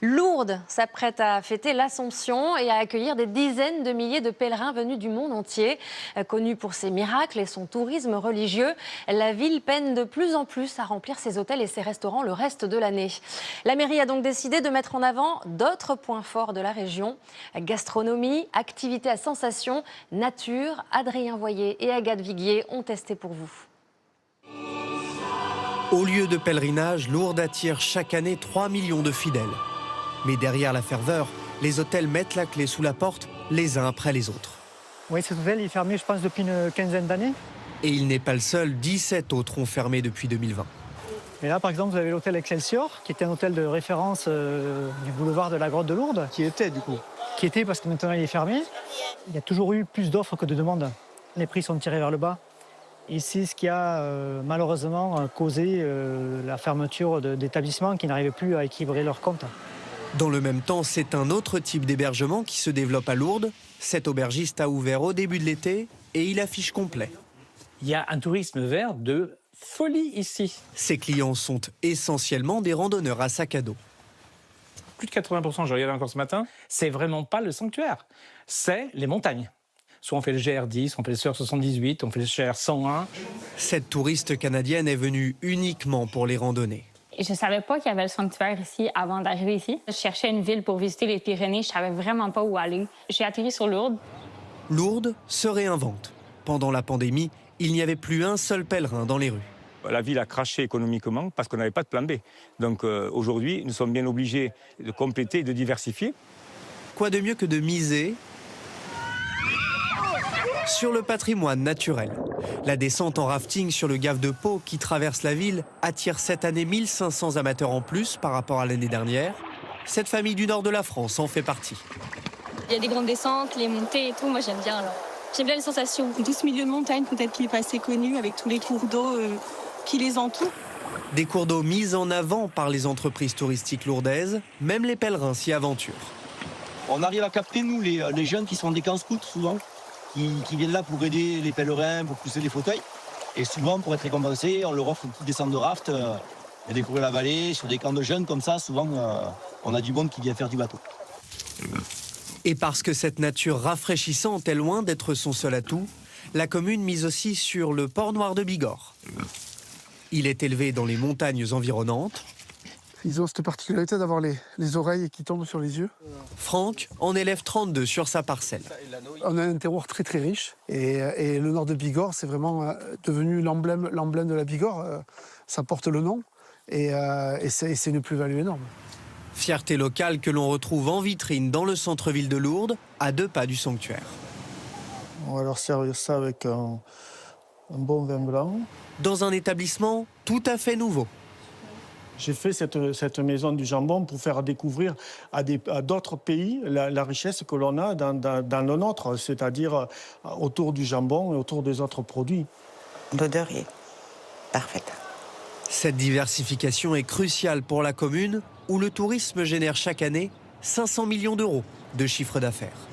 Lourdes s'apprête à fêter l'Assomption et à accueillir des dizaines de milliers de pèlerins venus du monde entier. Connue pour ses miracles et son tourisme religieux, la ville peine de plus en plus à remplir ses hôtels et ses restaurants le reste de l'année. La mairie a donc décidé de mettre en avant d'autres points forts de la région. Gastronomie, activités à sensation, nature. Adrien Voyer et Agathe Viguier ont testé pour vous. Au lieu de pèlerinage, Lourdes attire chaque année 3 millions de fidèles. Mais derrière la ferveur, les hôtels mettent la clé sous la porte, les uns après les autres. Oui, cet hôtel est fermé, je pense, depuis une quinzaine d'années. Et il n'est pas le seul, 17 autres ont fermé depuis 2020. Et là, par exemple, vous avez l'hôtel Excelsior, qui était un hôtel de référence du boulevard de la Grotte de Lourdes. Qui était, du coup? Qui était, parce que maintenant il est fermé. Il y a toujours eu plus d'offres que de demandes. Les prix sont tirés vers le bas. Et c'est ce qui a malheureusement causé la fermeture d'établissements qui n'arrivaient plus à équilibrer leurs comptes. Dans le même temps, c'est un autre type d'hébergement qui se développe à Lourdes. Cet aubergiste a ouvert au début de l'été et il affiche complet. Il y a un tourisme vert de folie ici. Ses clients sont essentiellement des randonneurs à sac à dos. Plus de 80%, je regardais encore ce matin, c'est vraiment pas le sanctuaire, c'est les montagnes. Soit on fait le GR10, on fait le SER 78, on fait le GR 101. Cette touriste canadienne est venue uniquement pour les randonnées. Je ne savais pas qu'il y avait le sanctuaire ici avant d'arriver ici. Je cherchais une ville pour visiter les Pyrénées, je ne savais vraiment pas où aller. J'ai atterri sur Lourdes. Lourdes se réinvente. Pendant la pandémie, il n'y avait plus un seul pèlerin dans les rues. La ville a craché économiquement parce qu'on n'avait pas de plan B. Donc aujourd'hui, nous sommes bien obligés de compléter et de diversifier. Quoi de mieux que de miser sur le patrimoine naturel. La descente en rafting sur le Gave de Pau qui traverse la ville attire cette année 1500 amateurs en plus par rapport à l'année dernière. Cette famille du nord de la France en fait partie. Il y a des grandes descentes, les montées et tout, moi j'aime bien. J'aime bien les sensations. Tout ce milieu de montagne, peut-être qu'il n'est pas assez connu avec tous les cours d'eau qui les entourent. Des cours d'eau mis en avant par les entreprises touristiques lourdaises, même les pèlerins s'y aventurent. On arrive à capter, nous, les jeunes qui sont des camps scouts, souvent, qui viennent là pour aider les pèlerins, pour pousser les fauteuils. Et souvent, pour être récompensés, on leur offre une petite descente de raft et découvrir la vallée. Sur des camps de jeunes comme ça, souvent, on a du monde qui vient faire du bateau. Et parce que cette nature rafraîchissante est loin d'être son seul atout, la commune mise aussi sur le port noir de Bigorre. Il est élevé dans les montagnes environnantes. Ils ont cette particularité d'avoir les oreilles qui tombent sur les yeux. Franck en élève 32 sur sa parcelle. On a un terroir très très riche et le nord de Bigorre, c'est vraiment devenu l'emblème de la Bigorre. Ça porte le nom et c'est une plus-value énorme. Fierté locale que l'on retrouve en vitrine dans le centre-ville de Lourdes, à 2 pas du sanctuaire. On va leur servir ça avec un bon vin blanc. Dans un établissement tout à fait nouveau. J'ai fait cette maison du jambon pour faire découvrir à d'autres pays la richesse que l'on a dans le nôtre, c'est-à-dire autour du jambon et autour des autres produits. L'odeur est parfaite. Cette diversification est cruciale pour la commune où le tourisme génère chaque année 500 millions d'euros de chiffre d'affaires.